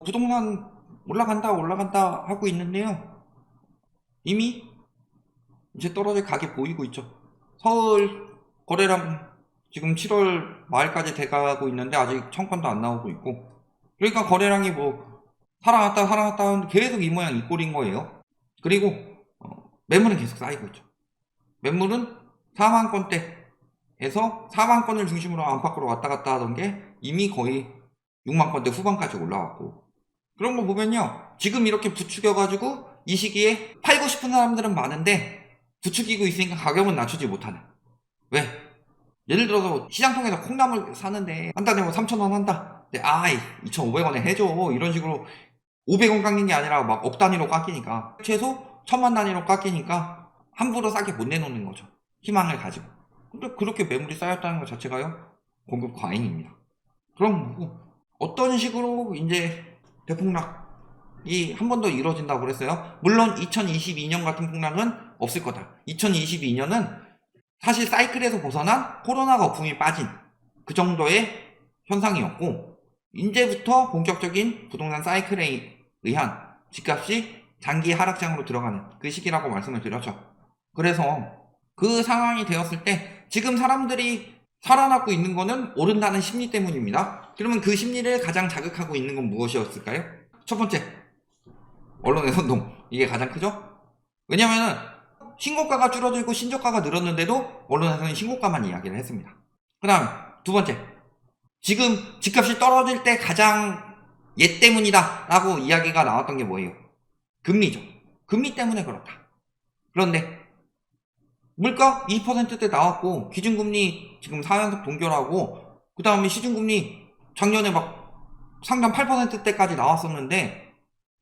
부동산 올라간다 하고 있는데요. 이미 이제 떨어질 가게 보이고 있죠. 서울 거래량 지금 7월 말까지 돼가고 있는데 아직 청건도 안 나오고 있고, 그러니까 거래량이 뭐 살아났다 하는데 계속 이 모양 이 꼴인 거예요. 그리고 매물은 계속 쌓이고 있죠. 매물은 4만 건대에서 4만 건을 중심으로 안팎으로 왔다 갔다 하던 게 이미 거의 6만 건대 후반까지 올라왔고, 그런 거 보면요, 지금 이렇게 부추겨가지고 이 시기에 팔고 싶은 사람들은 많은데 부추기고 있으니까 가격은 낮추지 못하는. 왜? 예를 들어서 시장 통해서 콩나물 사는데 한 달에 뭐 3,000원 한다. 근데 2,500원에 해줘, 이런 식으로 500원 깎는 게 아니라 막 억 단위로 깎이니까, 최소 1,000만 단위로 깎이니까 함부로 싸게 못 내놓는 거죠. 희망을 가지고. 근데 그렇게 매물이 쌓였다는 것 자체가요, 공급 과잉입니다. 그럼 뭐 어떤 식으로 이제 대폭락이 한 번 더 이루어진다고 그랬어요. 물론 2022년 같은 폭락은 없을 거다. 2022년은 사실 사이클에서 벗어난 코로나 거품이 빠진 그 정도의 현상이었고, 이제부터 본격적인 부동산 사이클에 의한 집값이 장기 하락장으로 들어가는 그 시기라고 말씀을 드렸죠. 그래서 그 상황이 되었을 때 지금 사람들이 살아남고 있는 거는 오른다는 심리 때문입니다. 그러면 그 심리를 가장 자극하고 있는 건 무엇이었을까요? 첫 번째, 언론의 선동. 이게 가장 크죠? 왜냐면은 신고가가 줄어들고 신저가가 늘었는데도 언론에서는 신고가만 이야기를 했습니다. 그 다음 두 번째, 지금 집값이 떨어질 때 가장 얘 때문이다 라고 이야기가 나왔던 게 뭐예요? 금리죠. 금리 때문에 그렇다. 그런데 물가 2%대 나왔고, 기준금리 지금 4연속 동결하고, 그 다음에 시중금리 작년에 막 상단 8%대까지 나왔었는데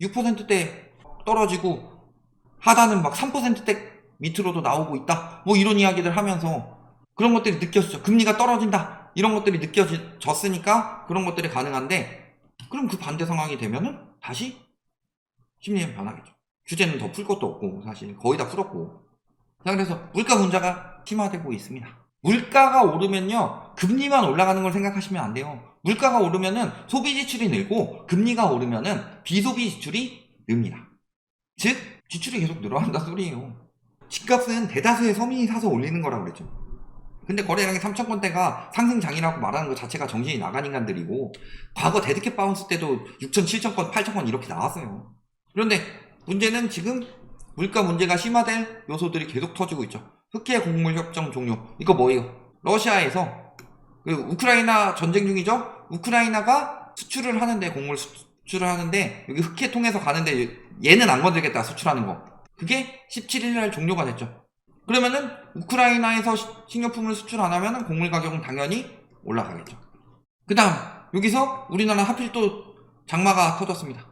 6%대 떨어지고, 하단은 막 3%대 밑으로도 나오고 있다, 뭐 이런 이야기들 하면서 그런 것들이 느껴지죠. 금리가 떨어진다, 이런 것들이 느껴졌으니까 그런 것들이 가능한데, 그럼 그 반대 상황이 되면은 다시 심리는 변하겠죠. 규제는 더 풀 것도 없고 사실 거의 다 풀었고. 자, 그래서 물가 문제가 심화되고 있습니다. 물가가 오르면요, 금리만 올라가는 걸 생각하시면 안 돼요. 물가가 오르면은 소비 지출이 늘고, 금리가 오르면은 비소비 지출이 늡니다. 즉 지출이 계속 늘어난다 소리예요. 집값은 대다수의 서민이 사서 올리는 거라고 그랬죠. 근데 거래량이 3,000건대가 상승장이라고 말하는 것 자체가 정신이 나간 인간들이고, 과거 데드캣 바운스 때도 6,000, 7,000건, 8,000건 이렇게 나왔어요. 그런데 문제는 지금 물가 문제가 심화될 요소들이 계속 터지고 있죠. 흑해 곡물 협정 종료. 이거 뭐예요? 러시아에서 우크라이나 전쟁 중이죠? 우크라이나가 수출을 하는데, 곡물 수출을 하는데, 여기 흑해 통해서 가는데 얘는 안 건들겠다, 수출하는 거. 그게 17일날 종료가 됐죠. 그러면은 우크라이나에서 식료품을 수출 안 하면은 곡물 가격은 당연히 올라가겠죠. 그 다음 여기서 우리나라 하필 또 장마가 터졌습니다.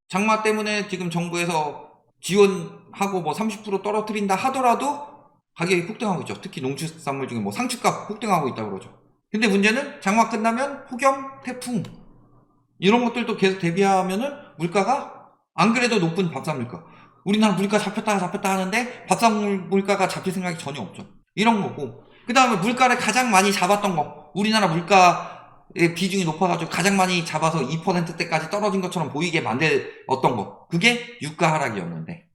장마 때문에 지금 정부에서 지원하고 뭐 30% 떨어뜨린다 하더라도 가격이 폭등하고 있죠. 특히 농축산물 중에 뭐 상추값 폭등하고 있다고 그러죠. 근데 문제는 장마 끝나면 폭염, 태풍 이런 것들도 계속 대비하면은 물가가 안 그래도 높은 밥상 물가, 우리나라 물가 잡혔다 하는데 밥상 물가가 잡힐 생각이 전혀 없죠. 이런 거고, 그 다음에 물가를 가장 많이 잡았던 거, 우리나라 물가의 비중이 높아가지고 가장 많이 잡아서 2%대까지 떨어진 것처럼 보이게 만들었던 거, 그게 유가 하락이었는데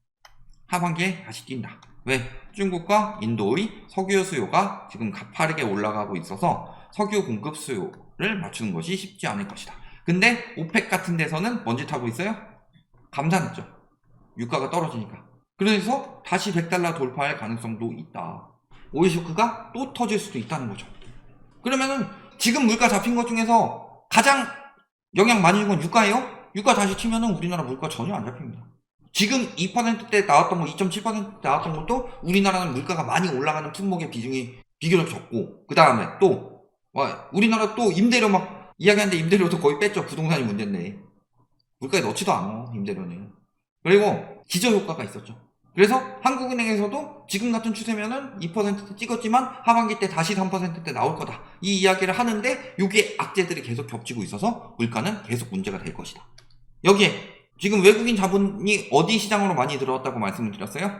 하반기에 다시 뛴다. 왜? 중국과 인도의 석유 수요가 지금 가파르게 올라가고 있어서 석유 공급 수요를 맞추는 것이 쉽지 않을 것이다. 근데 오펙 같은 데서는 뭔 짓 하고 있어요? 감산했죠. 유가가 떨어지니까. 그래서 다시 100달러 돌파할 가능성도 있다. 오일 쇼크가 또 터질 수도 있다는 거죠. 그러면은 지금 물가 잡힌 것 중에서 가장 영향 많이 준 건 유가예요? 유가 다시 튀면은 우리나라 물가 전혀 안 잡힙니다. 지금 2%대 나왔던 거, 2.7% 나왔던 것도 우리나라는 물가가 많이 올라가는 품목의 비중이 비교적 적고, 그 다음에 또 우리나라 또 임대료 막 이야기하는데 임대료도 거의 뺐죠. 부동산이 문제인데 물가에 넣지도 않아, 임대료는. 그리고 기저효과가 있었죠. 그래서 한국은행에서도 지금 같은 추세면은 2% 찍었지만 하반기 때 다시 3%대 나올 거다, 이 이야기를 하는데, 요게 악재들이 계속 겹치고 있어서 물가는 계속 문제가 될 것이다. 여기에 지금 외국인 자본이 어디 시장으로 많이 들어왔다고 말씀을 드렸어요?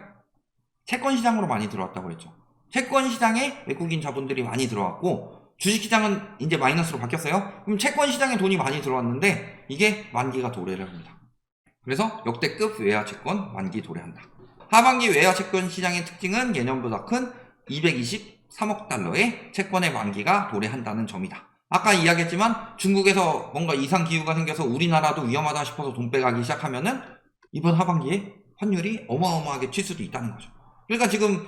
채권 시장으로 많이 들어왔다고 했죠. 채권 시장에 외국인 자본들이 많이 들어왔고, 주식시장은 이제 마이너스로 바뀌었어요. 그럼 채권시장에 돈이 많이 들어왔는데 이게 만기가 도래를 합니다. 그래서 역대급 외화채권 만기 도래한다. 하반기 외화채권 시장의 특징은 예년보다 큰 223억 달러의 채권의 만기가 도래한다는 점이다. 아까 이야기했지만 중국에서 뭔가 이상 기후가 생겨서 우리나라도 위험하다 싶어서 돈 빼가기 시작하면은 이번 하반기에 환율이 어마어마하게 칠 수도 있다는 거죠. 그러니까 지금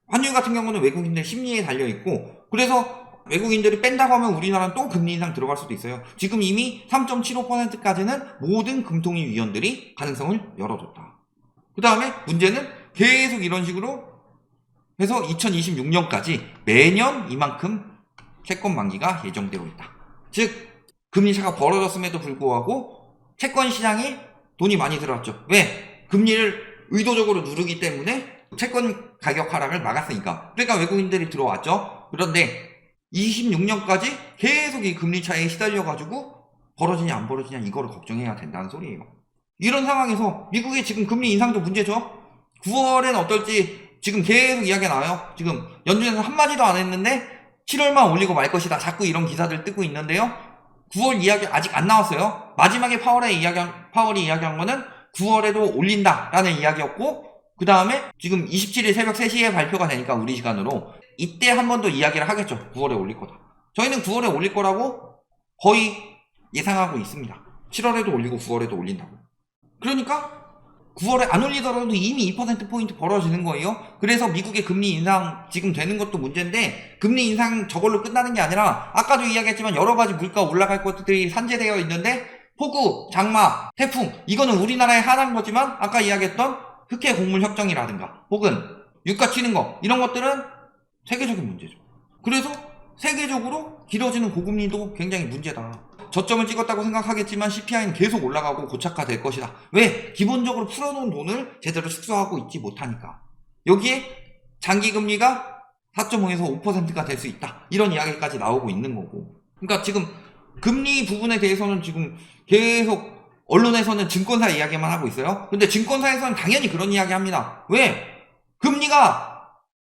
환율 같은 경우는 외국인들 심리에 달려있고, 그래서 외국인들이 뺀다고 하면 우리나라는 또 금리 인상 들어갈 수도 있어요. 지금 이미 3.75%까지는 모든 금통위 위원들이 가능성을 열어줬다. 그 다음에 문제는 계속 이런 식으로 해서 2026년까지 매년 이만큼 채권 만기가 예정되고 있다. 즉 금리차가 벌어졌음에도 불구하고 채권 시장에 돈이 많이 들어왔죠. 왜? 금리를 의도적으로 누르기 때문에 채권 가격 하락을 막았으니까. 그러니까 외국인들이 들어왔죠. 그런데 26년까지 계속 이 금리 차이에 시달려가지고 벌어지냐 안 벌어지냐 이거를 걱정해야 된다는 소리예요. 이런 상황에서 미국의 지금 금리 인상도 문제죠. 9월엔 어떨지 지금 계속 이야기가 나와요. 지금 연준에서 한마디도 안 했는데 7월만 올리고 말 것이다. 자꾸 이런 기사들 뜨고 있는데요. 9월 이야기 아직 안 나왔어요. 마지막에 파월이 이야기한 거는 9월에도 올린다라는 이야기였고, 그 다음에 지금 27일 새벽 3시에 발표가 되니까 우리 시간으로 이때 한 번 더 이야기를 하겠죠. 9월에 올릴 거다. 저희는 9월에 올릴 거라고 거의 예상하고 있습니다. 7월에도 올리고 9월에도 올린다고. 그러니까 9월에 안 올리더라도 이미 2%포인트 벌어지는 거예요. 그래서 미국의 금리 인상 지금 되는 것도 문제인데, 금리 인상 저걸로 끝나는 게 아니라 아까도 이야기했지만 여러 가지 물가 올라갈 것들이 산재되어 있는데, 폭우, 장마, 태풍, 이거는 우리나라에 한한 거지만 아까 이야기했던 흑해 곡물 협정이라든가 혹은 유가 치는 거, 이런 것들은 세계적인 문제죠. 그래서 세계적으로 길어지는 고금리도 굉장히 문제다. 저점을 찍었다고 생각하겠지만 CPI는 계속 올라가고 고착화될 것이다. 왜? 기본적으로 풀어놓은 돈을 제대로 축소하고 있지 못하니까. 여기에 장기금리가 4.5에서 5%가 될 수 있다. 이런 이야기까지 나오고 있는 거고. 그러니까 지금 금리 부분에 대해서는 지금 계속 언론에서는 증권사 이야기만 하고 있어요. 근데 증권사에서는 당연히 그런 이야기 합니다. 왜? 금리가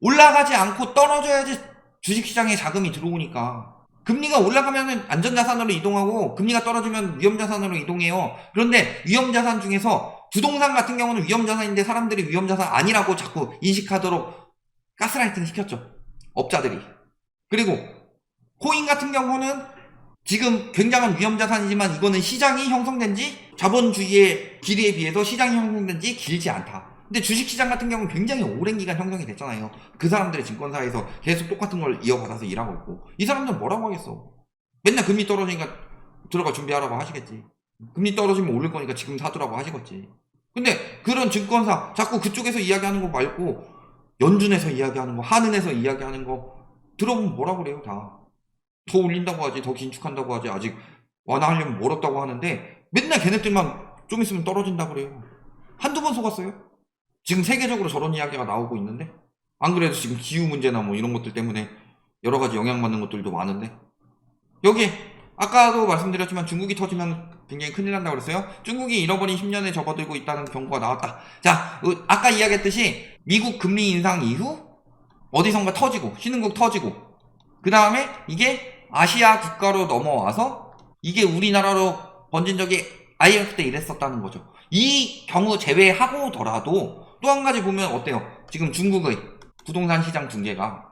올라가지 않고 떨어져야지 주식시장에 자금이 들어오니까. 금리가 올라가면 안전자산으로 이동하고 금리가 떨어지면 위험자산으로 이동해요. 그런데 위험자산 중에서 부동산 같은 경우는 위험자산인데 사람들이 위험자산 아니라고 자꾸 인식하도록 가스라이팅 시켰죠. 업자들이. 그리고 코인 같은 경우는 지금 굉장한 위험자산이지만 이거는 시장이 형성된 지, 자본주의의 길이에 비해서 시장이 형성된 지 길지 않다. 근데 주식시장 같은 경우는 굉장히 오랜 기간 형성이 됐잖아요. 그 사람들이 증권사에서 계속 똑같은 걸 이어받아서 일하고 있고, 이 사람들은 뭐라고 하겠어. 맨날 금리 떨어지니까 들어가 준비하라고 하시겠지. 금리 떨어지면 오를 거니까 지금 사두라고 하시겠지. 근데 그런 증권사 자꾸 그쪽에서 이야기하는 거 말고 연준에서 이야기하는 거, 한은에서 이야기하는 거 들어보면 뭐라고 그래요. 다 더 올린다고 하지, 더 긴축한다고 하지, 아직 완화하려면 멀었다고 하는데 맨날 걔네들만 좀 있으면 떨어진다고 그래요. 한두 번 속았어요. 지금 세계적으로 저런 이야기가 나오고 있는데, 안 그래도 지금 기후 문제나 뭐 이런 것들 때문에 여러 가지 영향받는 것들도 많은데, 여기 아까도 말씀드렸지만 중국이 터지면 굉장히 큰일 난다고 그랬어요. 중국이 잃어버린 10년에 접어들고 있다는 경고가 나왔다. 자, 아까 이야기했듯이 미국 금리 인상 이후 어디선가 터지고, 신흥국 터지고, 그 다음에 이게 아시아 국가로 넘어와서 이게 우리나라로 번진 적이 IMF 때 이랬었다는 거죠. 이 경우 제외하고더라도 또 한 가지 보면 어때요? 지금 중국의 부동산 시장 붕괴가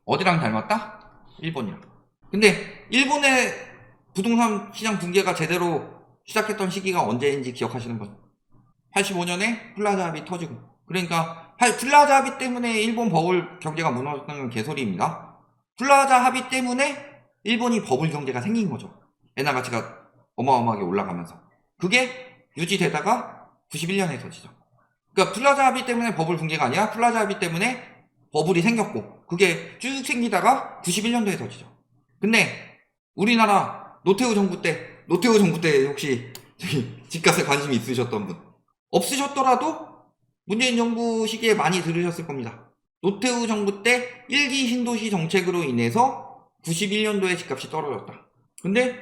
어디랑 닮았다? 일본이랑. 근데 일본의 부동산 시장 붕괴가 제대로 시작했던 시기가 언제인지 기억하시는 분? 85년에 플라자 합의 터지고. 그러니까 플라자 합의 때문에 일본 버블 경제가 무너졌다는 건 개소리입니다. 플라자 합의 때문에 일본이 버블 경제가 생긴 거죠. 엔화 가치가 어마어마하게 올라가면서. 그게 유지되다가 91년에 터지죠. 그러니까 플라자 합의 때문에 버블 붕괴가 아니라 플라자 합의 때문에 버블이 생겼고, 그게 쭉 생기다가 91년도에 터지죠. 근데 우리나라 노태우 정부 때 혹시 집값에 관심이 있으셨던 분? 없으셨더라도 문재인 정부 시기에 많이 들으셨을 겁니다. 노태우 정부 때 1기 신도시 정책으로 인해서 91년도에 집값이 떨어졌다. 근데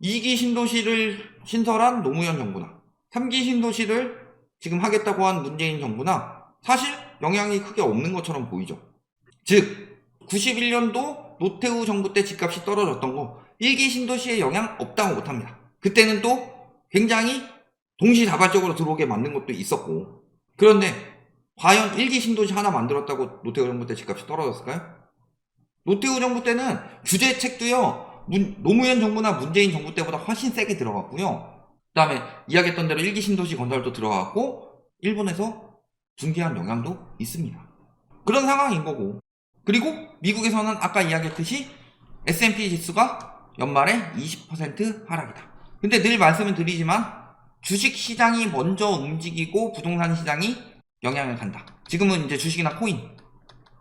2기 신도시를 신설한 노무현 정부나 3기 신도시를 지금 하겠다고 한 문재인 정부나 사실 영향이 크게 없는 것처럼 보이죠. 즉 91년도 노태우 정부 때 집값이 떨어졌던 거 1기 신도시에 영향 없다고 못합니다. 그때는 또 굉장히 동시다발적으로 들어오게 만든 것도 있었고, 그런데 과연 1기 신도시 하나 만들었다고 노태우 정부 때 집값이 떨어졌을까요? 노태우 정부 때는 규제책도요, 노무현 정부나 문재인 정부 때보다 훨씬 세게 들어갔고요. 그 다음에 이야기했던 대로 1기 신도시 건설도 들어갔고, 일본에서 중개한 영향도 있습니다. 그런 상황인 거고, 그리고 미국에서는 아까 이야기했듯이 S&P 지수가 연말에 20% 하락이다. 근데 늘 말씀을 드리지만 주식시장이 먼저 움직이고 부동산 시장이 영향을 간다. 지금은 이제 주식이나 코인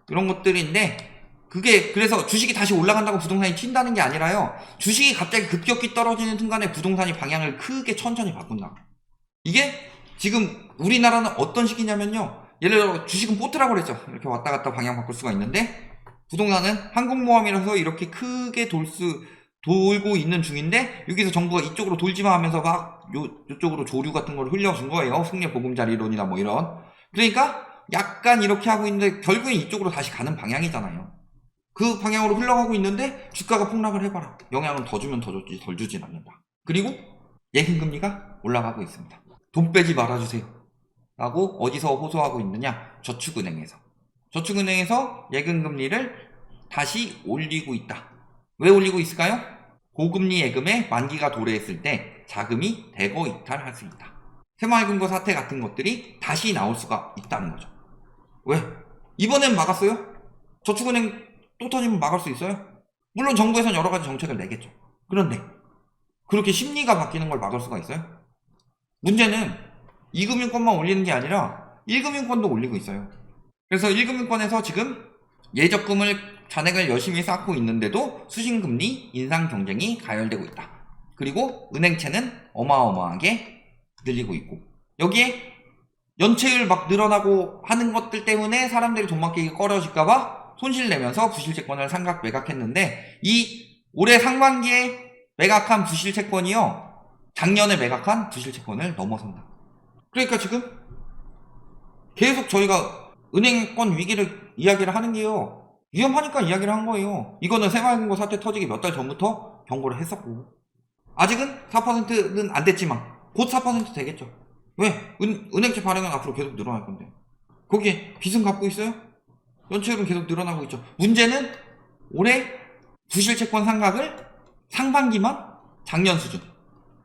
이런 것들인데, 그게 그래서 주식이 다시 올라간다고 부동산이 튄다는 게 아니라요, 주식이 갑자기 급격히 떨어지는 순간에 부동산이 방향을 크게 천천히 바꾼다. 이게 지금 우리나라는 어떤 식이냐면요, 예를 들어 주식은 포트라고 그랬죠. 이렇게 왔다 갔다 방향 바꿀 수가 있는데, 부동산은 항공모함이라서 이렇게 크게 돌고 있는 중인데, 여기서 정부가 이쪽으로 돌지마 하면서 막 요쪽으로 조류 같은 걸 흘려준 거예요. 승려 보금자리론이나 뭐 이런. 그러니까 약간 이렇게 하고 있는데 결국엔 이쪽으로 다시 가는 방향이잖아요. 그 방향으로 흘러가고 있는데 주가가 폭락을 해봐라. 영향은 더 주면 더 줬지 덜 주진 않는다. 그리고 예금금리가 올라가고 있습니다. 돈 빼지 말아주세요 라고 어디서 호소하고 있느냐? 저축은행에서. 저축은행에서 예금금리를 다시 올리고 있다. 왜 올리고 있을까요? 고금리 예금의 만기가 도래했을 때 자금이 대거 이탈할 수 있다. 새마을금고 사태 같은 것들이 다시 나올 수가 있다는 거죠. 왜? 이번엔 막았어요? 저축은행 또 터지면 막을 수 있어요? 물론 정부에서는 여러 가지 정책을 내겠죠. 그런데 그렇게 심리가 바뀌는 걸 막을 수가 있어요? 문제는 2금융권만 올리는 게 아니라 1금융권도 올리고 있어요. 그래서 1금융권에서 지금 예적금을 잔액을 열심히 쌓고 있는데도 수신금리 인상 경쟁이 가열되고 있다. 그리고 은행채는 어마어마하게 늘리고 있고, 여기에 연체율 막 늘어나고 하는 것들 때문에 사람들이 돈 맡기기 꺼려질까봐 손실 내면서 부실채권을 상각 매각했는데, 이 올해 상반기에 매각한 부실채권이요, 작년에 매각한 부실채권을 넘어선다. 그러니까 지금 계속 저희가 은행권 위기를 이야기를 하는 게요, 위험하니까 이야기를 한 거예요. 이거는 새마을금고 사태 터지기 몇 달 전부터 경고를 했었고, 아직은 4%는 안 됐지만 곧 4% 되겠죠. 왜? 은행채 발행은 앞으로 계속 늘어날 건데. 거기에 빚은 갚고 있어요? 연체율은 계속 늘어나고 있죠. 문제는 올해 부실채권 상각을 상반기만 작년 수준,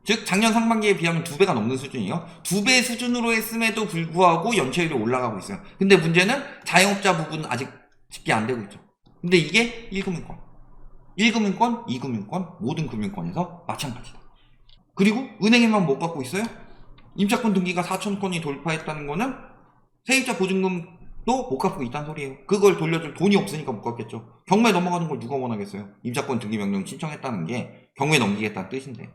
즉 작년 상반기에 비하면 2배가 넘는 수준이에요. 2배 수준으로 했음에도 불구하고 연체율이 올라가고 있어요. 근데 문제는 자영업자 부분은 아직 집계 안 되고 있죠. 근데 이게 1금융권, 1금융권, 2금융권, 모든 금융권에서 마찬가지다. 그리고 은행에만 못 갖고 있어요? 임차권 등기가 4,000건이 돌파했다는 거는 세입자 보증금도 못 갖고 있다는 소리예요. 그걸 돌려줄 돈이 없으니까 못 갖겠죠. 경매 넘어가는 걸 누가 원하겠어요? 임차권 등기 명령 신청했다는 게 경매 넘기겠다는 뜻인데.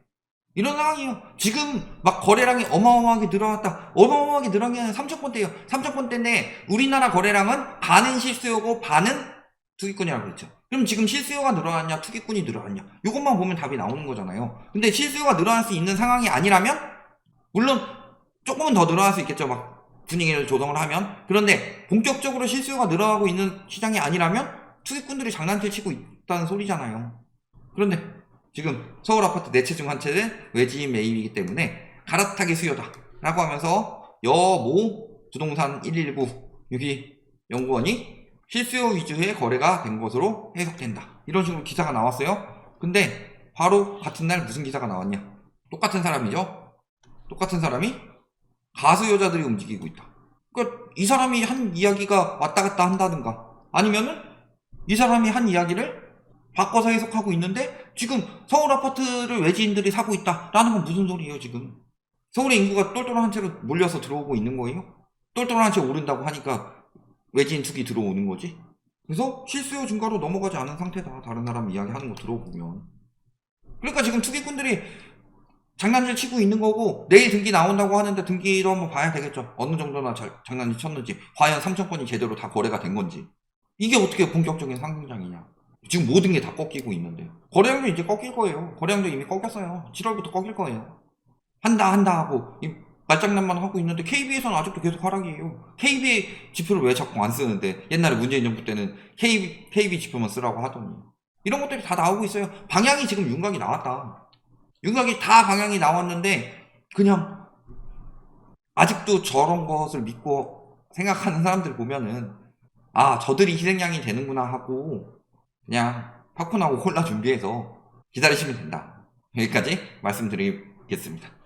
이런 상황이에요. 지금 막 거래량이 어마어마하게 늘어났다. 어마어마하게 늘어난 게 아니라 3,000건대예요. 3,000건대인데 우리나라 거래량은 반은 실수요고 반은 투기꾼이라고 그랬죠. 그럼 지금 실수요가 늘어났냐 투기꾼이 늘어났냐, 이것만 보면 답이 나오는 거잖아요. 근데 실수요가 늘어날 수 있는 상황이 아니라면, 물론 조금은 더 늘어날 수 있겠죠. 막 분위기를 조정을 하면. 그런데 본격적으로 실수요가 늘어나고 있는 시장이 아니라면 투기꾼들이 장난질 치고 있다는 소리잖아요. 그런데 지금 서울 아파트 4채 중 1채는 외지인 매입이기 때문에 갈아타기 수요다 라고 하면서 여모 부동산 119 여기 연구원이 실수요 위주의 거래가 된 것으로 해석된다, 이런 식으로 기사가 나왔어요. 근데 바로 같은 날 무슨 기사가 나왔냐? 똑같은 사람이죠. 똑같은 사람이 가수여자들이 움직이고 있다. 그러니까 이 사람이 한 이야기가 왔다 갔다 한다든가, 아니면은 이 사람이 한 이야기를 바꿔서 해석하고 있는데, 지금 서울 아파트를 외지인들이 사고 있다라는 건 무슨 소리예요? 지금 서울의 인구가 똘똘한 채로 몰려서 들어오고 있는 거예요? 똘똘한 채 오른다고 하니까 외지인 투기 들어오는 거지. 그래서 실수요 증가로 넘어가지 않은 상태다, 다른 사람 이야기하는 거 들어보면. 그러니까 지금 투기꾼들이 장난질 치고 있는 거고, 내일 등기 나온다고 하는데 등기도 한번 봐야 되겠죠. 어느 정도나 장난질 쳤는지, 과연 3,000건이 제대로 다 거래가 된 건지. 이게 어떻게 본격적인 상승장이냐. 지금 모든 게 다 꺾이고 있는데, 거래량도 이제 꺾일 거예요. 거래량도 이미 꺾였어요. 7월부터 꺾일 거예요. 한다 하고 말장난만 하고 있는데 KB에서는 아직도 계속 하락이에요. KB 지표를 왜 자꾸 안 쓰는데, 옛날에 문재인 정부 때는 KB 지표만 쓰라고 하더니. 이런 것들이 다 나오고 있어요. 방향이 지금 윤곽이 나왔다. 윤곽이 다 방향이 나왔는데 그냥 아직도 저런 것을 믿고 생각하는 사람들 보면은 아, 저들이 희생양이 되는구나 하고 그냥 팝콘하고 콜라 준비해서 기다리시면 된다. 여기까지 말씀드리겠습니다.